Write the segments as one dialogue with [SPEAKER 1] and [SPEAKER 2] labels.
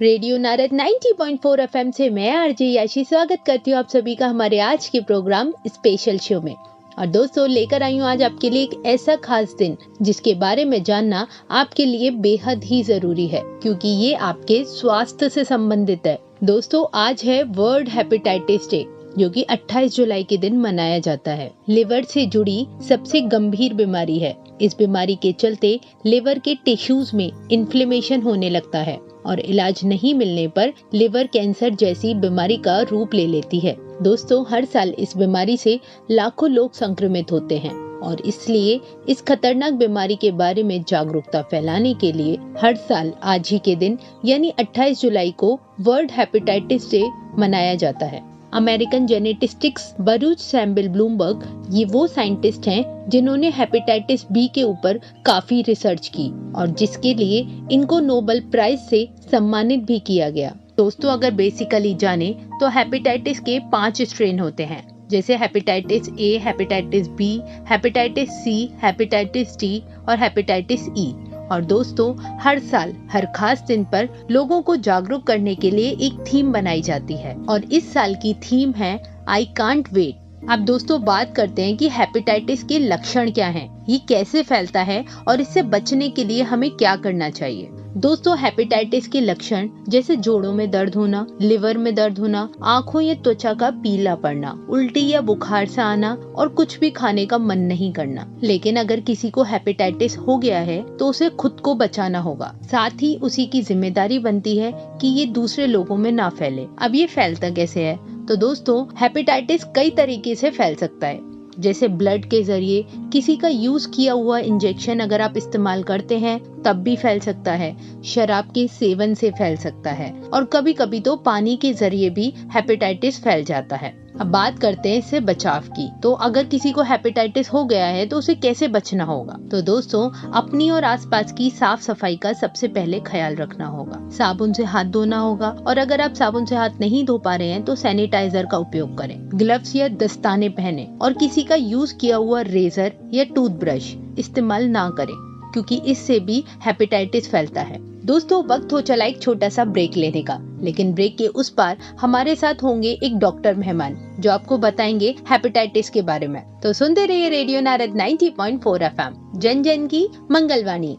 [SPEAKER 1] Radio Narad 90.4 FM से मैं RJ याशी स्वागत करती हूँ आप सभी का हमारे आज के प्रोग्राम स्पेशल शो में। और दोस्तों लेकर आई हूँ आज आपके लिए एक ऐसा खास दिन जिसके बारे में जानना आपके लिए बेहद ही जरूरी है, क्योंकि ये आपके स्वास्थ्य से संबंधित है। दोस्तों आज है वर्ल्ड हेपेटाइटिस डे, जो कि 28 जुलाई के दिन मनाया जाता है। लिवर से जुड़ी सबसे गंभीर बीमारी है। इस बीमारी के चलते लिवर के टिश्यूज में इन्फ्लेमेशन होने लगता है और इलाज नहीं मिलने पर लिवर कैंसर जैसी बीमारी का रूप ले लेती है। दोस्तों हर साल इस बीमारी से लाखों लोग संक्रमित होते हैं और इसलिए इस खतरनाक बीमारी के बारे में जागरूकता फैलाने के लिए हर साल आज ही के दिन यानी 28 जुलाई को वर्ल्ड हेपेटाइटिस डे मनाया जाता है। अमेरिकन जेनेटिस्टिक्स बरूच सैम्बल ब्लूमबर्ग ये वो साइंटिस्ट हैं जिन्होंने हेपेटाइटिस बी के ऊपर काफी रिसर्च की और जिसके लिए इनको नोबेल प्राइज से सम्मानित भी किया गया। दोस्तों अगर बेसिकली जाने तो हेपेटाइटिस के 5 स्ट्रेन होते हैं, जैसे hepatitis A, hepatitis B, hepatitis C, hepatitis D और हेपेटाइटिस ई। और दोस्तों हर साल हर खास दिन पर लोगों को जागरूक करने के लिए एक थीम बनाई जाती है और इस साल की थीम है आई कांट वेट। अब दोस्तों बात करते हैं कि हेपेटाइटिस के लक्षण क्या हैं, ये कैसे फैलता है और इससे बचने के लिए हमें क्या करना चाहिए। दोस्तों हेपेटाइटिस के लक्षण जैसे जोड़ों में दर्द होना, लिवर में दर्द होना, आंखों या त्वचा का पीला पड़ना, उल्टी या बुखार सा आना और कुछ भी खाने का मन नहीं करना। लेकिन अगर किसी को हेपेटाइटिस हो गया है तो उसे खुद को बचाना होगा, साथ ही उसी की जिम्मेदारी बनती है कि ये दूसरे लोगों में ना फैले। अब ये फैलता कैसे है? तो दोस्तों हेपेटाइटिस कई तरीके से फैल सकता है, जैसे ब्लड के जरिए, किसी का यूज किया हुआ इंजेक्शन अगर आप इस्तेमाल करते हैं तब भी फैल सकता है, शराब के सेवन से फैल सकता है और कभी कभी तो पानी के जरिए भी हेपेटाइटिस फैल जाता है। अब बात करते हैं इससे बचाव की। तो अगर किसी को हेपेटाइटिस हो गया है तो उसे कैसे बचना होगा? तो दोस्तों अपनी और आसपास की साफ सफाई का सबसे पहले ख्याल रखना होगा। साबुन से हाथ धोना होगा और अगर आप साबुन से हाथ नहीं धो पा रहे हैं तो सैनिटाइजर का उपयोग करें। ग्लव्स या दस्ताने पहने और किसी का यूज किया हुआ रेजर या टूथब्रश इस्तेमाल ना करें, क्योंकि इससे भी हेपेटाइटिस फैलता है। दोस्तों वक्त हो चला एक छोटा सा ब्रेक लेने का, लेकिन ब्रेक के उस पार हमारे साथ होंगे एक डॉक्टर मेहमान जो आपको बताएंगे हेपेटाइटिस के बारे में। तो सुनते रहिए रेडियो नारद 90.4 एफएम, जन जन की मंगलवाणी।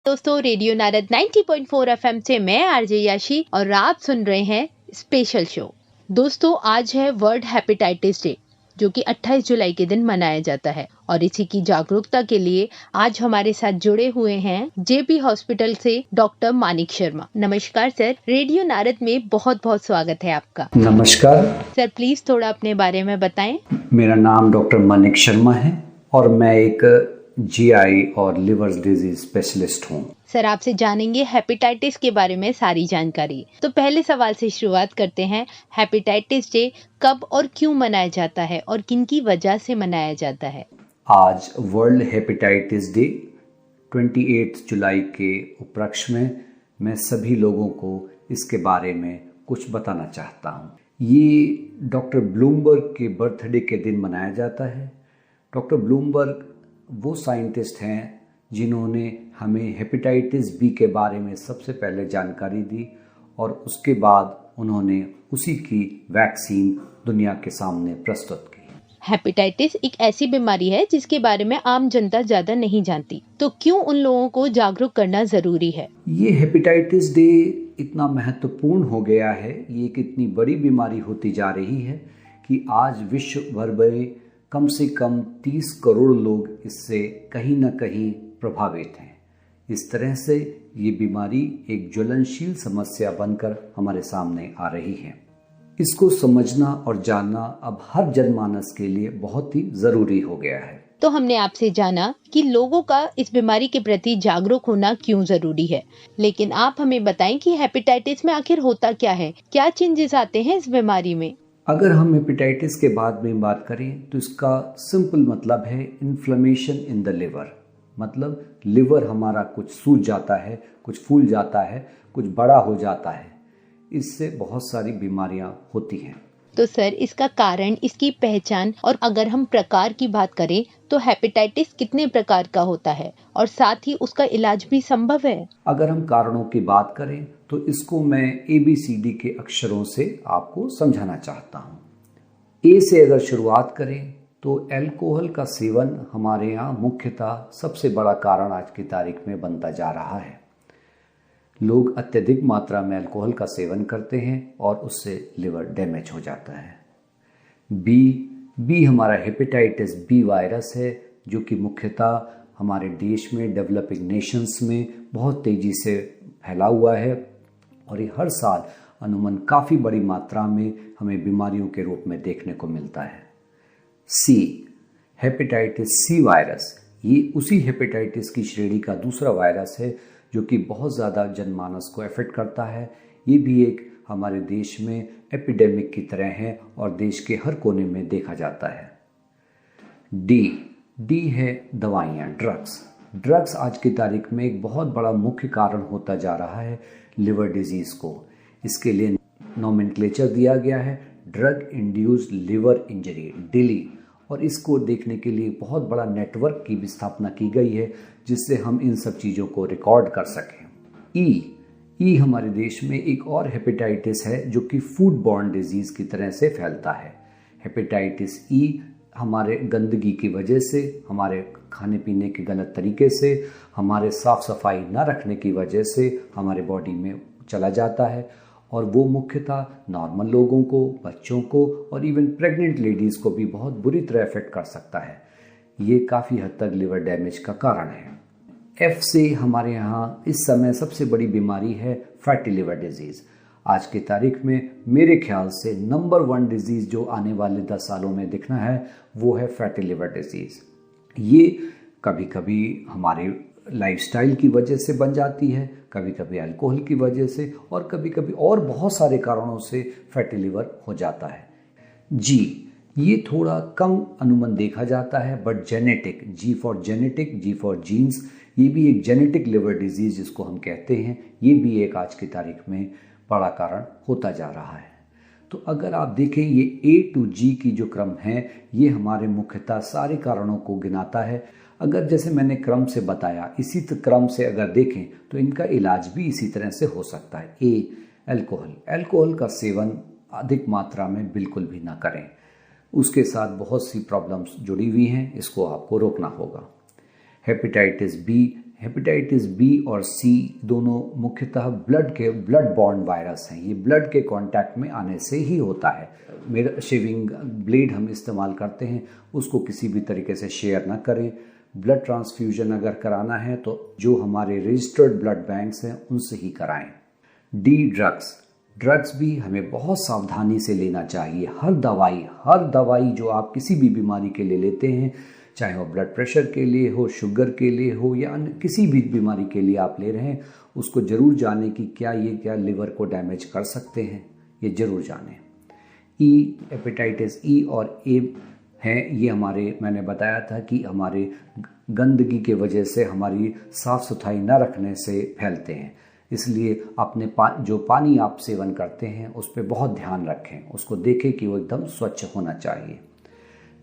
[SPEAKER 1] दोस्तों रेडियो नारद 90.4 एफएम से मैं आरजे याशी और आप सुन रहे हैं स्पेशल शो। दोस्तों आज है वर्ल्ड हेपेटाइटिस डे, जो कि 28 जुलाई के दिन मनाया जाता है और इसी की जागरूकता के लिए आज हमारे साथ जुड़े हुए हैं जेपी हॉस्पिटल से डॉक्टर मानिक शर्मा। नमस्कार सर, रेडियो नारद में बहुत बहुत स्वागत है आपका।
[SPEAKER 2] नमस्कार
[SPEAKER 1] सर, प्लीज थोड़ा अपने बारे में बताएं।
[SPEAKER 2] मेरा नाम डॉक्टर मानिक शर्मा है और मैं एक जीआई और लिवर डिजीज स्पेशलिस्ट हूँ।
[SPEAKER 1] सर आपसे जानेंगे हेपेटाइटिस के बारे में सारी जानकारी। तो पहले सवाल से शुरुआत करते हैं, हेपेटाइटिस डे कब और क्यों मनाया जाता है और किन की वजह से मनाया जाता है?
[SPEAKER 2] आज वर्ल्ड हेपेटाइटिस डे 28 जुलाई के उपलक्ष्य में मैं सभी लोगों को इसके बारे में कुछ बताना चाहता हूँ। ये डॉक्टर ब्लूमबर्ग के बर्थडे के दिन मनाया जाता है। डॉक्टर ब्लूमबर्ग वो साइंटिस्ट हैं जिन्होंने हमें हेपेटाइटिस बी के बारे में सबसे पहले जानकारी दी और उसके बाद उन्होंने उसी की वैक्सीन दुनिया के सामने प्रस्तुत की।
[SPEAKER 1] हेपेटाइटिस एक ऐसी बीमारी है जिसके बारे में आम जनता ज्यादा नहीं जानती, तो क्यों उन लोगों को जागरूक करना जरूरी है?
[SPEAKER 2] ये हेपेटाइटिस डे इतना महत्वपूर्ण हो गया है, ये एक इतनी बड़ी बीमारी होती जा रही है कि आज विश्व भर में कम से कम 30 करोड़ लोग इससे कहीं न कहीं प्रभावित हैं। इस तरह से ये बीमारी एक ज्वलनशील समस्या बनकर हमारे सामने आ रही है। इसको समझना और जानना अब हर जनमानस के लिए बहुत ही जरूरी हो गया है।
[SPEAKER 1] तो हमने आपसे जाना कि लोगों का इस बीमारी के प्रति जागरूक होना क्यों जरूरी है, लेकिन आप हमें बताएं कि हेपेटाइटिस में आखिर होता क्या है, क्या चेंजेस आते हैं इस बीमारी में?
[SPEAKER 2] अगर हम हेपेटाइटिस के बाद में बात करें तो इसका सिंपल मतलब है इन्फ्लेमेशन इन द लिवर। मतलब लिवर हमारा कुछ सूज जाता है, कुछ फूल जाता है, कुछ बड़ा हो जाता है। इससे बहुत सारी बीमारियां होती हैं।
[SPEAKER 1] तो सर इसका कारण, इसकी पहचान और अगर हम प्रकार की बात करें तो हेपेटाइटिस कितने प्रकार का होता है और साथ ही उसका इलाज भी संभव है?
[SPEAKER 2] अगर हम कारणों की बात करें तो इसको मैं ABCD के अक्षरों से आपको समझाना चाहता हूँ। ए से अगर शुरुआत करें तो अल्कोहल का सेवन हमारे यहाँ मुख्यतः सबसे बड़ा कारण आज की तारीख में बनता जा रहा है। लोग अत्यधिक मात्रा में अल्कोहल का सेवन करते हैं और उससे लिवर डैमेज हो जाता है। बी हमारा हेपेटाइटिस बी वायरस है, जो कि मुख्यतः हमारे देश में डेवलपिंग नेशंस में बहुत तेज़ी से फैला हुआ है और ये हर साल अनुमान काफ़ी बड़ी मात्रा में हमें बीमारियों के रूप में देखने को मिलता है। सी हेपेटाइटिस सी वायरस, ये उसी हेपेटाइटिस की श्रेणी का दूसरा वायरस है जो कि बहुत ज़्यादा जनमानस को अफेक्ट करता है। ये भी एक हमारे देश में एपिडेमिक की तरह है और देश के हर कोने में देखा जाता है। डी है दवाइयाँ, ड्रग्स आज की तारीख में एक बहुत बड़ा मुख्य कारण होता जा रहा है लिवर डिजीज़ को। इसके लिए नोमेनक्लेचर दिया गया है ड्रग इंड्यूस्ड लिवर इंजरी डिली, और इसको देखने के लिए बहुत बड़ा नेटवर्क की भी स्थापना की गई है जिससे हम इन सब चीज़ों को रिकॉर्ड कर सकें। ई हमारे देश में एक और हेपेटाइटिस है जो कि फूड बॉर्न डिजीज़ की तरह से फैलता है। हेपेटाइटिस ई हमारे गंदगी की वजह से, हमारे खाने पीने के गलत तरीके से, हमारे साफ़ सफाई ना रखने की वजह से हमारे बॉडी में चला जाता है और वो मुख्यतः नॉर्मल लोगों को, बच्चों को और इवन प्रेग्नेंट लेडीज़ को भी बहुत बुरी तरह अफेक्ट कर सकता है। ये काफ़ी हद तक लिवर डैमेज का कारण है। एफ से हमारे यहाँ इस समय सबसे बड़ी बीमारी है फैटी लिवर डिजीज़। आज की तारीख में मेरे ख्याल से नंबर 1 डिजीज़ जो आने वाले 10 सालों में दिखना है वो है फैटी लिवर डिजीज़। ये कभी कभी हमारे लाइफस्टाइल की वजह से बन जाती है, कभी कभी अल्कोहल की वजह से और कभी कभी और बहुत सारे कारणों से फैटी लिवर हो जाता है। ये थोड़ा कम अनुमान देखा जाता है but genetic, G for genes, ये भी एक जेनेटिक लिवर डिजीज़ जिसको हम कहते हैं, ये भी एक आज की तारीख में बड़ा कारण होता जा रहा है। तो अगर आप देखें ये A to G की जो क्रम है ये हमारे मुख्यतः सारे कारणों को गिनाता है। अगर जैसे मैंने क्रम से बताया इसी क्रम से अगर देखें तो इनका इलाज भी इसी तरह से हो सकता है। अल्कोहल का सेवन अधिक मात्रा में बिल्कुल भी ना करें, उसके साथ बहुत सी प्रॉब्लम्स जुड़ी हुई हैं, इसको आपको रोकना होगा। हेपेटाइटिस बी और सी दोनों मुख्यतः ब्लड बॉर्न वायरस हैं। ये ब्लड के कांटेक्ट में आने से ही होता है। मेरा शेविंग ब्लेड हम इस्तेमाल करते हैं उसको किसी भी तरीके से शेयर ना करें। ब्लड ट्रांसफ्यूजन अगर कराना है तो जो हमारे रजिस्टर्ड ब्लड बैंक्स हैं उनसे ही कराएं। ड्रग्स भी हमें बहुत सावधानी से लेना चाहिए। हर दवाई जो आप किसी भी बीमारी के लिए लेते हैं, चाहे वो ब्लड प्रेशर के लिए हो, शुगर के लिए हो या अन्य किसी भी बीमारी के लिए आप ले रहे हैं, उसको ज़रूर जानें कि क्या लिवर को डैमेज कर सकते हैं, ये ज़रूर जानें। हेपेटाइटिस ई और ए है, ये मैंने बताया था कि हमारे गंदगी के वजह से, हमारी साफ़ सफाई न रखने से फैलते हैं। इसलिए अपने जो पानी आप सेवन करते हैं उस पर बहुत ध्यान रखें, उसको देखें कि वो एकदम स्वच्छ होना चाहिए।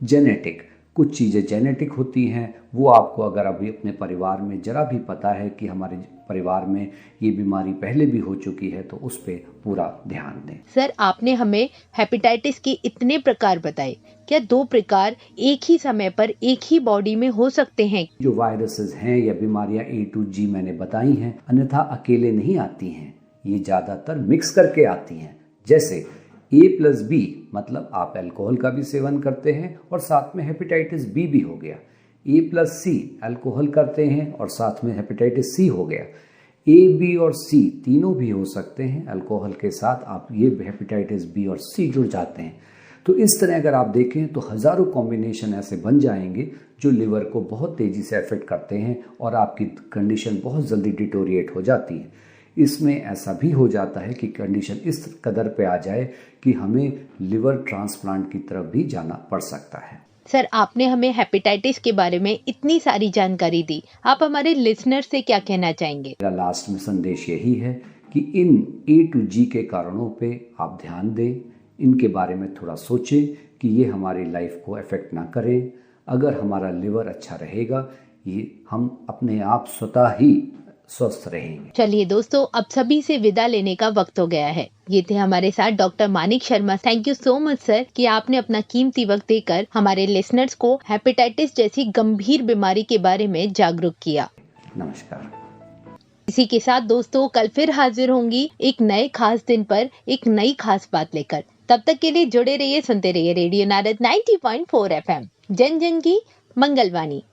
[SPEAKER 2] जेनेटिक, कुछ चीज़ें जेनेटिक होती हैं, वो आपको अगर अभी अपने परिवार में जरा भी पता है कि हमारे परिवार में ये बीमारी पहले भी हो चुकी है तो उस पर पूरा ध्यान दें।
[SPEAKER 1] सर, आपने हमें हेपेटाइटिस के इतने प्रकार बताए, क्या 2 प्रकार एक ही समय पर एक ही बॉडी में हो सकते हैं?
[SPEAKER 2] जो वायरसेस हैं या बीमारियां A to G मैंने बताई हैं, अन्यथा अकेले नहीं आती हैं, ये ज़्यादातर मिक्स करके आती हैं। जैसे A+B मतलब आप अल्कोहल का भी सेवन करते हैं और साथ में हेपेटाइटिस बी भी हो गया। A+C अल्कोहल करते हैं और साथ में हेपेटाइटिस सी हो गया। A, B और C तीनों भी हो सकते हैं, अल्कोहल के साथ आप ये हेपेटाइटिस बी और सी जुड़ जाते हैं। तो इस तरह अगर आप देखें तो हज़ारों कॉम्बिनेशन ऐसे बन जाएंगे जो लिवर को बहुत तेज़ी से अफेक्ट करते हैं और आपकी कंडीशन बहुत जल्दी डिटोरिएट हो जाती है। इसमें ऐसा भी हो जाता है कि कंडीशन इस कदर पे आ जाए कि हमें लिवर ट्रांसप्लांट की तरफ भी जाना पड़ सकता है।
[SPEAKER 1] सर, आपने हमें हेपेटाइटिस के बारे में इतनी सारी जानकारी दी, आप हमारे लिसनर से क्या कहना चाहेंगे?
[SPEAKER 2] मेरा लास्ट में संदेश यही है कि इन A to G के कारणों पे आप ध्यान दें, इनके बारे में थोड़ा सोचें कि ये हमारी लाइफ को अफेक्ट ना करें। अगर हमारा लिवर अच्छा रहेगा, ये हम अपने आप स्वतः ही स्वस्थ रहेंगे।
[SPEAKER 1] चलिए दोस्तों, अब सभी से विदा लेने का वक्त हो गया है। ये थे हमारे साथ doctor Manik Sharma. Thank you so much sir कि आपने अपना कीमती वक्त देकर हमारे लिसनर्स को हेपेटाइटिस जैसी गंभीर बीमारी के बारे में जागरूक किया।
[SPEAKER 2] नमस्कार।
[SPEAKER 1] इसी के साथ दोस्तों, कल फिर हाजिर होंगी एक नए खास दिन पर एक नई खास बात लेकर। तब तक के लिए जुड़े रहिए, सुनते रहिए रेडियो नारद 90.4 FM, जन जन की मंगलवाणी।